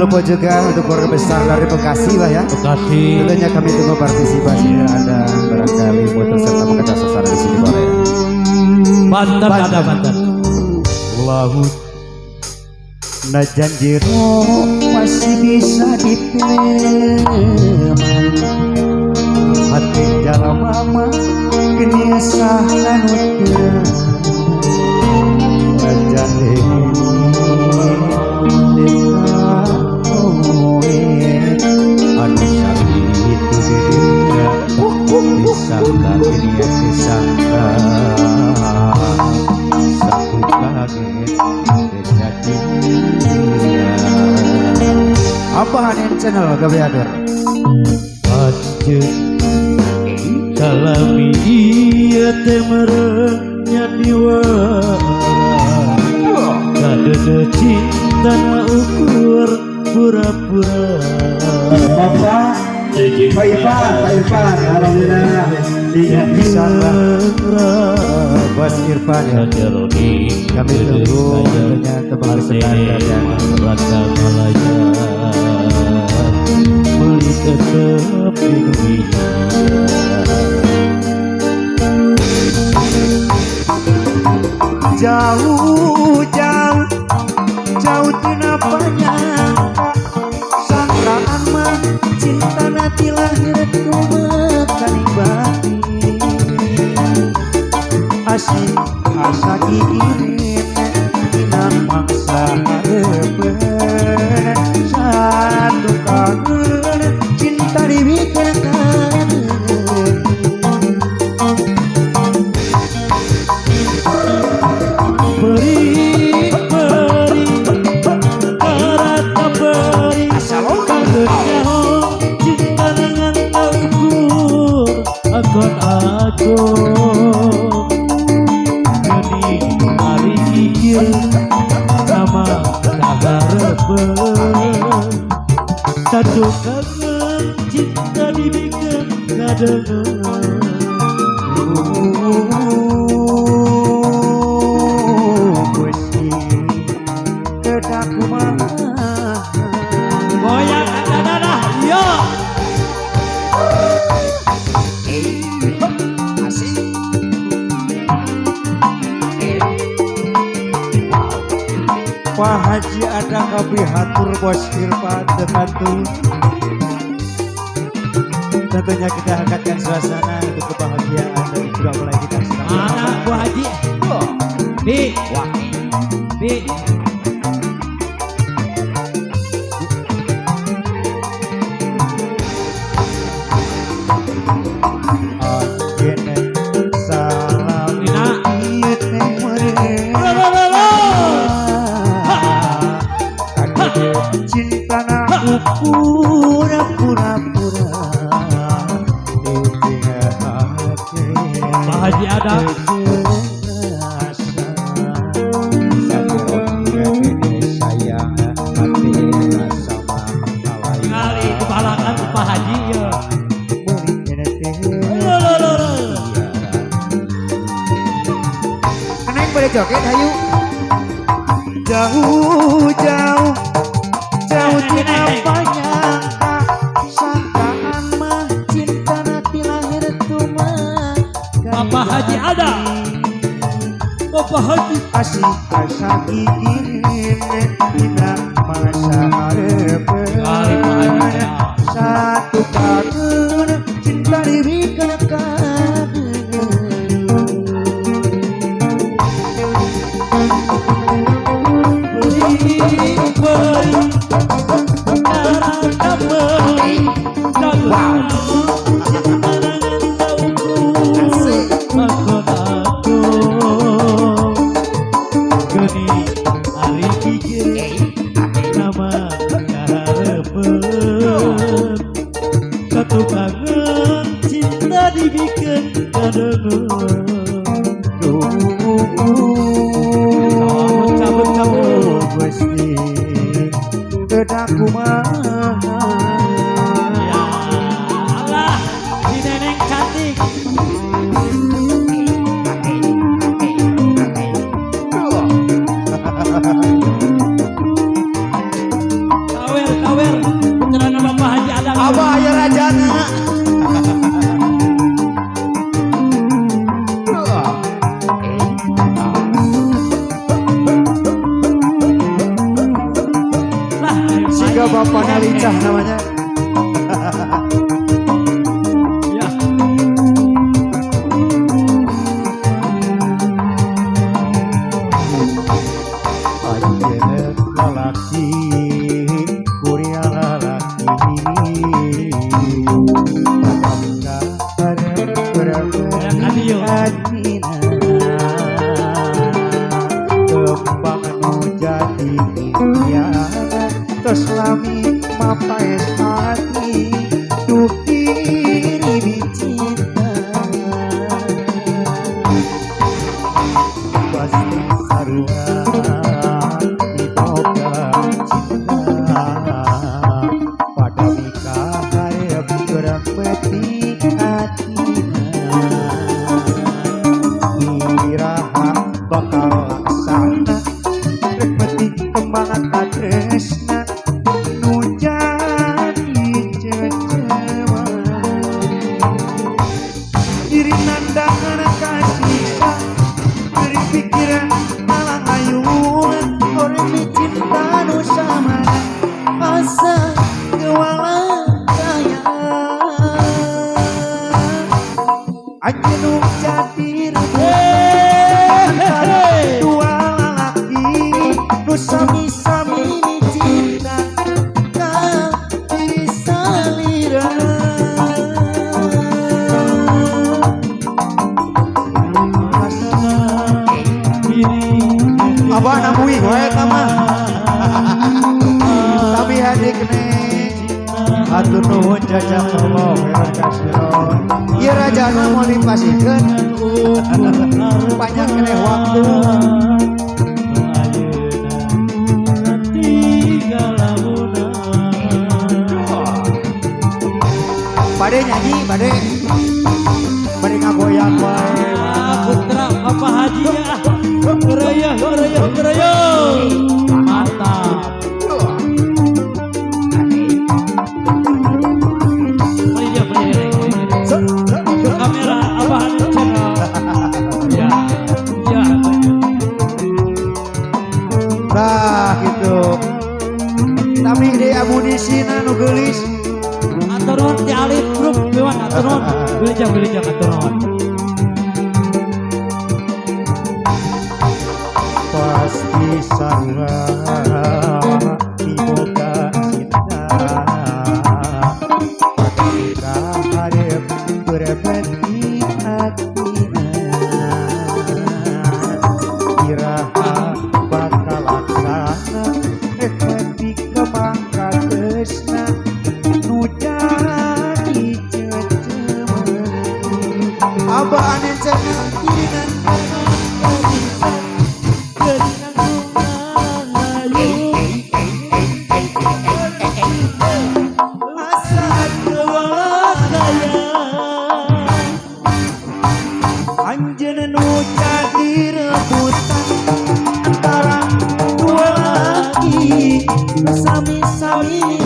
lupa juga untuk keluarga besar dari Bekasi Bah ya. Bekasi. Tentunya kami tunggu partisipasi Anda barangkali mau terserta mengejar suasana di sini boleh. Banten ada Banten. Laut najan jero masih bisa dipilih. Hati jalan mama kini sahan utara. Najan disangka ini disangka satu kaget kejadian apa hanin channel gabeador Lanjut kalami iya temerenya diwa kadede cinta na ukur pura-pura Bapak Pak Irfan, alhamdulillah tidak bisa Bos Irfan ya. Kami tunggu tentunya teman sekalian yang Raka Malaya beli tetap minum jauh tina banyak sangkaan mah cinta nati lahir kumekaning bati asik asa gigirin inang mangsa hareupeun satu kangen cinta dibikin kangen hari kikir nama kaharepen satu kangen cinta dibikin kadengan Gusti kedak kumaha goyang ada yo Pak Haji ada kaprihatur Bos Irfan Dekantu. Tentunya kita angkatkan suasana untuk kebahagiaan dan juga mulai kita senang. anak Bu Haji Bi Bi Salam iet cinta na pura-pura Pak Haji ada kali kepalakan Pak Haji ya Neng boleh joget ayo jauh tina banyak sangkaan mah cinta nati lahir tuh Bapak Haji ada Bapak Haji asik asa gigirin tina masa hareupeun kali Pak Haji satu kangen cinta dibikin kangen satu kangen cinta dibikin Walicah namanya. Ya. Ayeuna lalaki kuria lalaki Pamka Yang adieu. atina kembang nu jadi impian terus lami mapaes hati duki dicinta pasti sarua diboga cinta pada nikah harap kurang peti hatina iraha bakal laksana rek metik kembang tresna nu jadi ceceman diri nandangan kasih beri pikiran malah ayuan orang cinta nu sama asa kewalan saya aja nu jadi antara dua lalaki nu sami-sami cinta ka diri salira Abah namui wae mah. Tapi hadik ne. Atur nuhun jajang Allah kasihon. Ieu rajana mau dipasikeun. Banyak kene waktu. Bade nyanyi, bade. Bade ngagoyang wae. Putra Papa Haji ya. Gerayah, gerayah, gerayah. Mantap. Mari ke kamera Abah Haji channel. Ya, ya. Nah gitu. Tapi di amunisi nu geulis. Aturun ti Alif Group lewat aturun. Wilujeng aturun. Pasti sarua diboga cinta patika harap berbeti hatina iraha bakal laksana rek metik kembang tresna nu jadi ceceman abah ane cenah dirinan anjeun nu jadi rebutan antara dua laki sami-sami